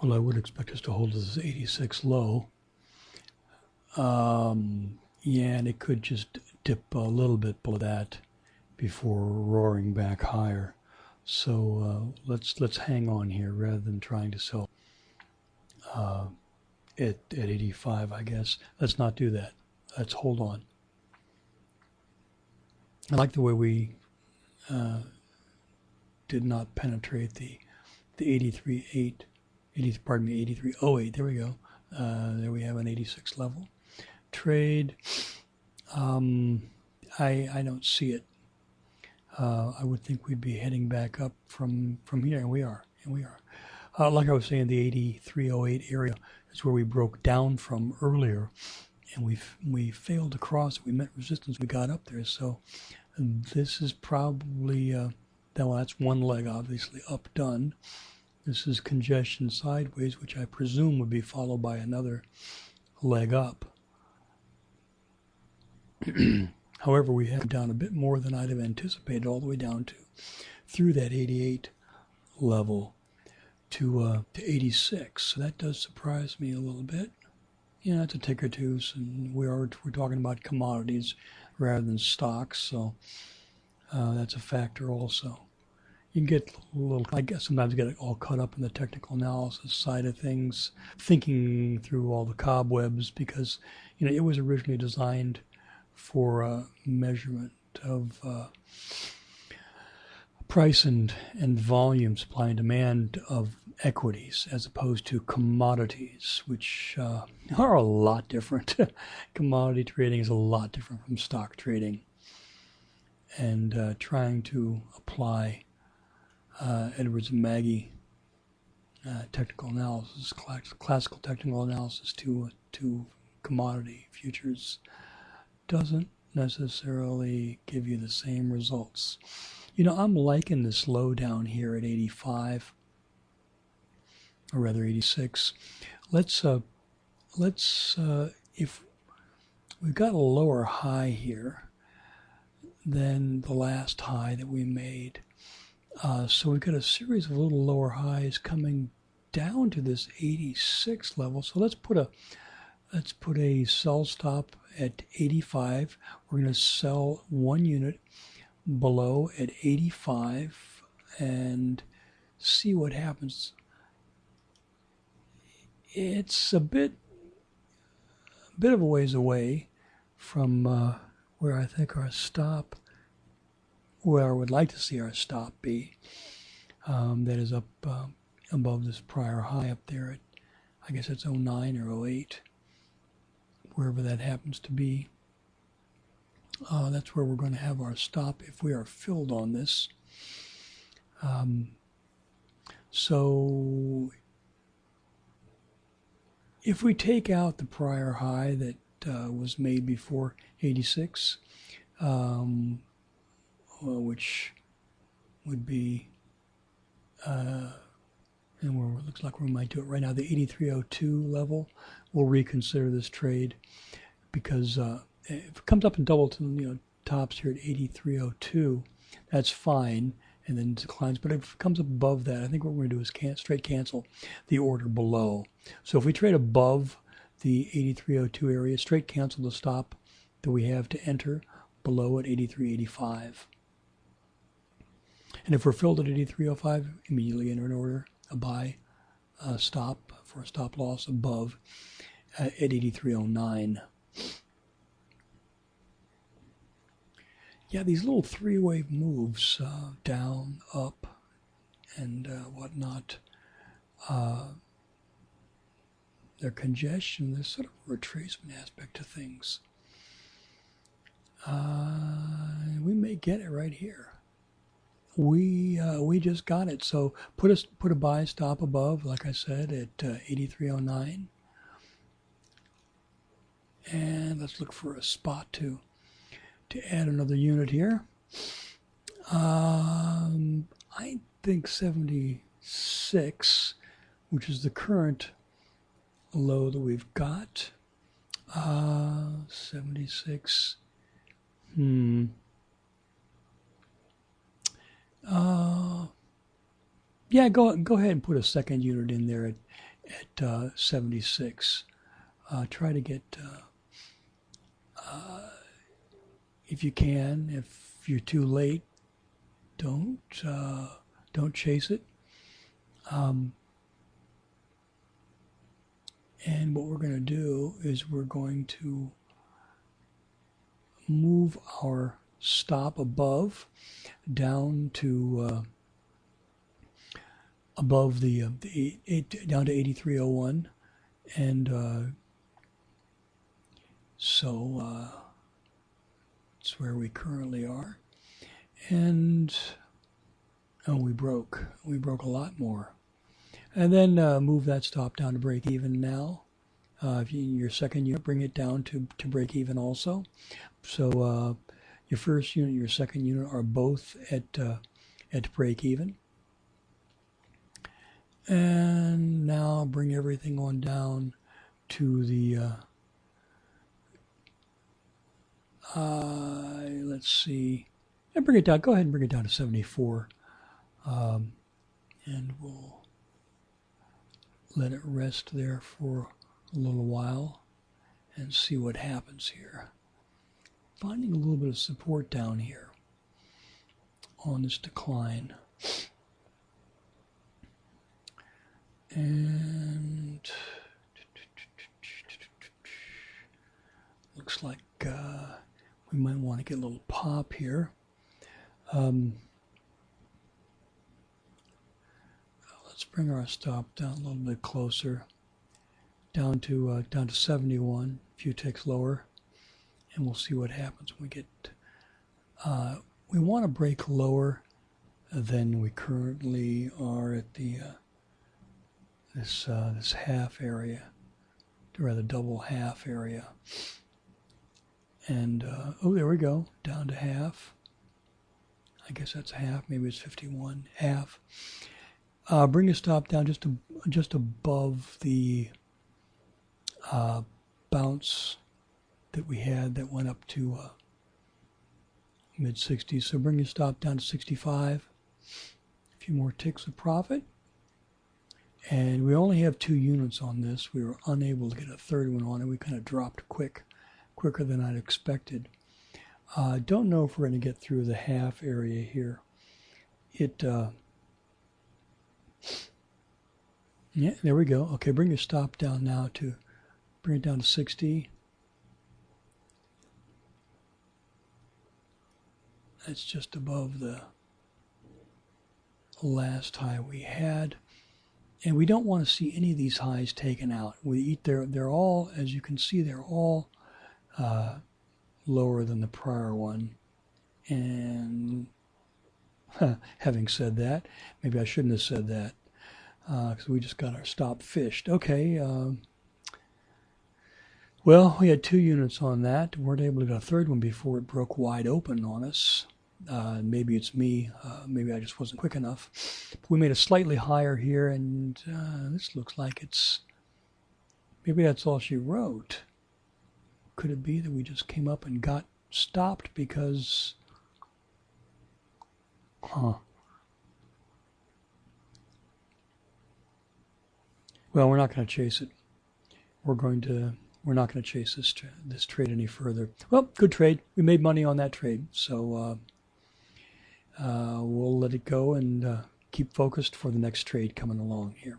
Well, I would expect us to hold this 86 low. Yeah, and it could just dip a little bit below that before roaring back higher. So let's hang on here rather than trying to sell at 85, I guess. Let's not do that. Let's hold on. I like the way we did not penetrate the 83.08. 83.08. There we go. There we have an 86 level. Trade. I don't see it. I would think we'd be heading back up from here, and we are. Like I was saying, the 83.08 area is where we broke down from earlier, and we failed to cross it. We met resistance. We got up there, so this is probably well, that's one leg obviously up done. This is congestion sideways, which I presume would be followed by another leg up. However, we have down a bit more than I'd have anticipated, all the way down to through that 88 level to 86. So that does surprise me a little bit. You know, it's a tick or two, and we're talking about commodities rather than stocks, so that's a factor also. You can get a little, I guess sometimes get all caught up in the technical analysis side of things, thinking through all the cobwebs, because, you know, it was originally designed for measurement of price and volume, supply and demand of equities, as opposed to commodities, which are a lot different. Commodity trading is a lot different from stock trading. And trying to apply Edwards and Maggie technical analysis, classical technical analysis to commodity futures doesn't necessarily give you the same results. You know, I'm liking this low down here at 85, or rather 86. Let's if we've got a lower high here than the last high that we made, so we've got a series of little lower highs coming down to this 86 level. So let's put a sell stop at 85. We're going to sell one unit below at 85 and see what happens. It's a bit of a ways away from where I think our stop, where I would like to see our stop be. That is up above this prior high up there at, I guess it's 09 or 08, wherever that happens to be. That's where we're going to have our stop if we are filled on this. So if we take out the prior high that was made before 86, which would be, and it looks like we might do it right now, the 83.02 level, we'll reconsider this trade, because if it comes up in Doubleton, you know, tops here at 83.02, that's fine, and then declines. But if it comes up above that, I think what we're going to do is straight cancel the order below. So if we trade above the 83.02 area, straight cancel the stop that we have to enter below at 83.85. And if we're filled at 83.05, immediately enter an order, a buy, stop for a stop loss above at 83.09. Yeah, these little three-wave moves, down, up, and whatnot, their congestion, there's sort of a retracement aspect to things. We may get it right here. We just got it. So put a buy stop above, like I said, at 83.09, and let's look for a spot to add another unit here. I think 76, which is the current low that we've got. 76. Yeah, go ahead and put a second unit in there at 76. Try to get, if you can. If you're too late, don't chase it. And what we're going to do is we're going to move our stop above down to above the down to 8301, and so it's where we currently are. And oh, we broke a lot more. And then move that stop down to break even now. If your second unit, bring it down to break even also. So your first unit, your second unit are both at break even. And now bring everything on down to the let's see, and bring it down. Go ahead and bring it down to 74, and we'll let it rest there for a little while and see what happens here. Finding a little bit of support down here on this decline. And looks like we might want to get a little pop here. Let's bring our stop down a little bit closer, down to 71, a few ticks lower, and we'll see what happens when we get. We want to break lower than we currently are at the this half area, or rather double half area. And oh, there we go, down to half. I guess that's half. Maybe it's 51, half. Bring the stop down just above the bounce that we had that went up to mid 60s. So bring your stop down to 65. A few more ticks of profit. And we only have 2 units on this. We were unable to get a third one on it. We kind of dropped quicker than I'd expected. Don't know if we're going to get through the half area here. Yeah, there we go. Okay, bring your stop down now bring it down to 60. That's just above the last high we had. And we don't want to see any of these highs taken out. They're all, as you can see, they're all lower than the prior one. And having said that, maybe I shouldn't have said that, because we just got our stop fished. Okay, well, we had 2 units on that. We weren't able to get a third one before it broke wide open on us. Maybe it's me. Maybe I just wasn't quick enough. But we made a slightly higher here, and this looks like maybe that's all she wrote. Could it be that we just came up and got stopped because... Well, we're not going to chase it. We're not going to chase this trade any further. Well, good trade. We made money on that trade, so we'll let it go and keep focused for the next trade coming along here.